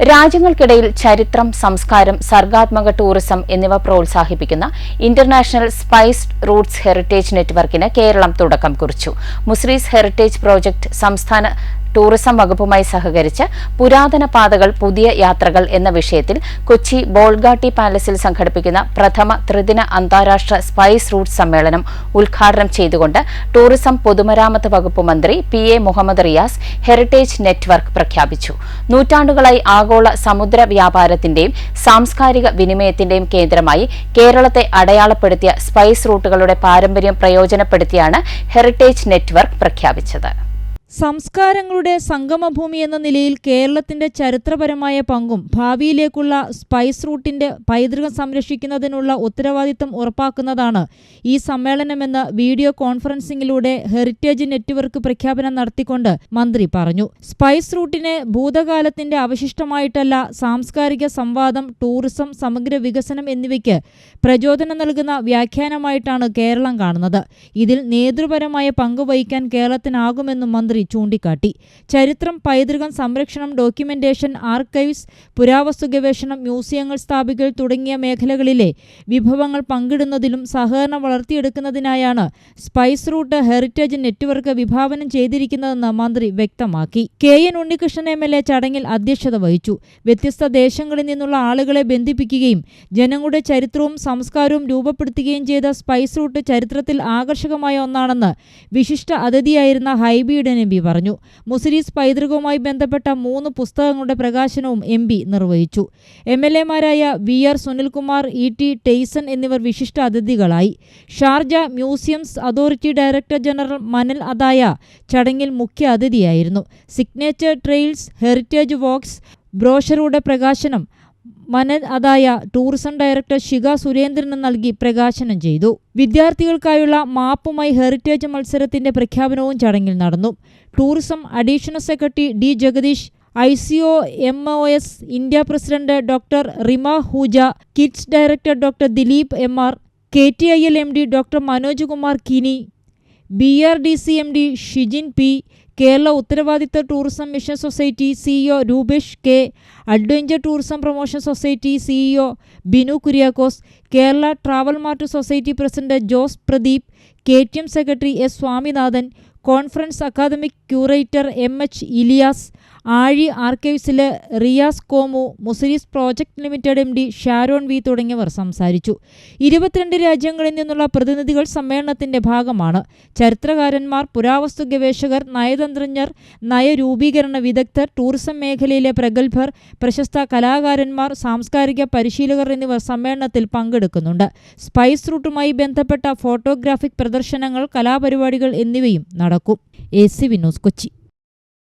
രാജ്യങ്ങൾക്കിടയിൽ ചരിത്രം, സംസ്കാരം, സർഗാത്മക ടൂറിസം എന്നിവ പ്രോത്സാഹിപ്പിക്കുന്ന ഇന്റർനാഷണൽ സ്പൈസ് റൂട്ട്സ് ഹെറിറ്റേജ് നെറ്റ്വർക്കിന് കേരളം തുടക്കം കുറിച്ചു. മുസ്രീസ് ഹെറിറ്റേജ് പ്രോജക്ട് സംസ്ഥാന ടൂറിസം വകുപ്പുമായി സഹകരിച്ച് പുരാതന പാതകൾ, പുതിയ യാത്രകൾ എന്ന വിഷയത്തിൽ കൊച്ചി ബോൾഗാട്ടി പാലസിൽ സംഘടിപ്പിക്കുന്ന പ്രഥമ ത്രിദിന അന്താരാഷ്ട്ര സ്പൈസ് റൂട്ട്സ് സമ്മേളനം ഉദ്ഘാടനം ചെയ്തുകൊണ്ട് ടൂറിസം പൊതുമരാമത്ത് വകുപ്പ് മന്ത്രി PA Muhammad Riyas heritage network പ്രഖ്യാപിച്ചു. നൂറ്റാണ്ടുകളായി ആഗോള സമുദ്ര വ്യാപാരത്തിന്റെയും സാംസ്കാരിക വിനിമയത്തിന്റെയും കേന്ദ്രമായി കേരളത്തെ അടയാളപ്പെടുത്തിയ സ്പൈസ് റൂട്ടുകളുടെ പാരമ്പര്യം പ്രയോജനപ്പെടുത്തിയാണ് ഹെറിറ്റേജ് നെറ്റ്വർക്ക് പ്രഖ്യാപിച്ചത്. സംസ്കാരങ്ങളുടെ സംഗമഭൂമി എന്ന നിലയിൽ കേരളത്തിന്റെ ചരിത്രപരമായ പങ്കും ഭാവിയിലേക്കുള്ള സ്പൈസ് റൂട്ടിന്റെ പൈതൃകം സംരക്ഷിക്കുന്നതിനുള്ള ഉത്തരവാദിത്തം ഉറപ്പാക്കുന്നതാണ് ഈ സമ്മേളനമെന്ന് വീഡിയോ കോൺഫറൻസിംഗിലൂടെ ഹെറിറ്റേജ് നെറ്റ്വർക്ക് പ്രഖ്യാപനം നടത്തിക്കൊണ്ട് മന്ത്രി പറഞ്ഞു. സ്പൈസ് റൂട്ടിനെ ഭൂതകാലത്തിന്റെ അവശിഷ്ടമായിട്ടല്ല, സാംസ്കാരിക സംവാദം, ടൂറിസം, സമഗ്ര വികസനം എന്നിവയ്ക്ക് പ്രചോദനം നൽകുന്ന വ്യാഖ്യാനമായിട്ടാണ് കേരളം കാണുന്നത്. ഇതിൽ നേതൃപരമായ പങ്ക് വഹിക്കാൻ കേരളത്തിനാകുമെന്നും മന്ത്രി ചൂണ്ടിക്കാട്ടി. ചരിത്രം, പൈതൃകം, സംരക്ഷണം, ഡോക്യുമെന്റേഷൻ, ആർക്കൈവ്സ്, പുരാവസ്തു ഗവേഷണം, മ്യൂസിയങ്ങൾ സ്ഥാപിക്കൽ തുടങ്ങിയ മേഖലകളിലെ വിഭവങ്ങൾ പങ്കിടുന്നതിലും സഹകരണം വളർത്തിയെടുക്കുന്നതിനായാണ് സ്പൈസ് റൂട്ട് ഹെറിറ്റേജ് നെറ്റ്വർക്ക് വിഭാവനം ചെയ്തിരിക്കുന്നതെന്ന് മന്ത്രി വ്യക്തമാക്കി. KN ഉണ്ണികൃഷ്ണൻ MLA ചടങ്ങിൽ അധ്യക്ഷത വഹിച്ചു. വ്യത്യസ്ത ദേശങ്ങളിൽ നിന്നുള്ള ആളുകളെ ബന്ധിപ്പിക്കുകയും ജനങ്ങളുടെ ചരിത്രവും സംസ്കാരവും രൂപപ്പെടുത്തുകയും ചെയ്ത സ്പൈസ് റൂട്ട് ചരിത്രത്തിൽ ആകർഷകമായ ഒന്നാണെന്ന് വിശിഷ്ട അതിഥിയായിരുന്ന ഹൈബിയുടെ MP പറഞ്ഞു. മുസ്രീസ് പൈതൃകവുമായി ബന്ധപ്പെട്ട 3 പുസ്തകങ്ങളുടെ പ്രകാശനവും MP നിർവഹിച്ചു. MLAമാരായ VR സുനിൽകുമാർ, ET ടെയ്സൺ എന്നിവർ വിശിഷ്ട അതിഥികളായി. Sharjah museums authority director general Manal Ataya ചടങ്ങിൽ മുഖ്യ അതിഥിയായിരുന്നു. സിഗ്നേച്ചർ ട്രെയിൽസ്, ഹെറിറ്റേജ് വോക്സ് ബ്രോഷറുടെ പ്രകാശനം Manal Ataya tourism director Shikha സുരേന്ദ്രന് നൽകി പ്രകാശനം ചെയ്തു. വിദ്യാർത്ഥികൾക്കായുള്ള മാപ്പുമായി ഹെറിറ്റേജ് മത്സരത്തിന്റെ പ്രഖ്യാപനവും ചടങ്ങിൽ നടന്നു. Tourism additional secretary D Jagadish, ICOMOS India president doctor Rima Hooja, kids director doctor Dileep MR, KTIL MD doctor Manoj Kumar Kini, BRDC MD Shijin P, Kerala ഉത്തരവാദിത്ത tourism mission society CEO Rupesh K, adventure tourism promotion society CEO Binu Kuriakose, Kerala travel mart society president Jose Pradeep, KTM secretary S Swaminathan, conference academic curator MH Iliyas, Aazhi ആർക്കൈവ്സിലെ Riyas Komu, Muziris project limited MD Sharon V തുടങ്ങിയവർ സംസാരിച്ചു. 22 രാജ്യങ്ങളിൽ നിന്നുള്ള പ്രതിനിധികൾ സമ്മേളനത്തിന്റെ ഭാഗമാണ്. ചരിത്രകാരന്മാർ, പുരാവസ്തു ഗവേഷകർ, നയതന്ത്രജ്ഞർ, നയരൂപീകരണ വിദഗ്ധർ, ടൂറിസം മേഖലയിലെ പ്രഗത്ഭർ, പ്രശസ്ത കലാകാരന്മാർ, സാംസ്കാരിക പരിശീലകർ എന്നിവർ സമ്മേളനത്തിൽ പങ്കെടുക്കുന്നുണ്ട്. സ്പൈസ് റൂട്ടുമായി ബന്ധപ്പെട്ട ഫോട്ടോഗ്രാഫിക് പ്രദർശനങ്ങൾ, കലാപരിപാടികൾ എന്നിവയും നടക്കും. AC news, Kochi.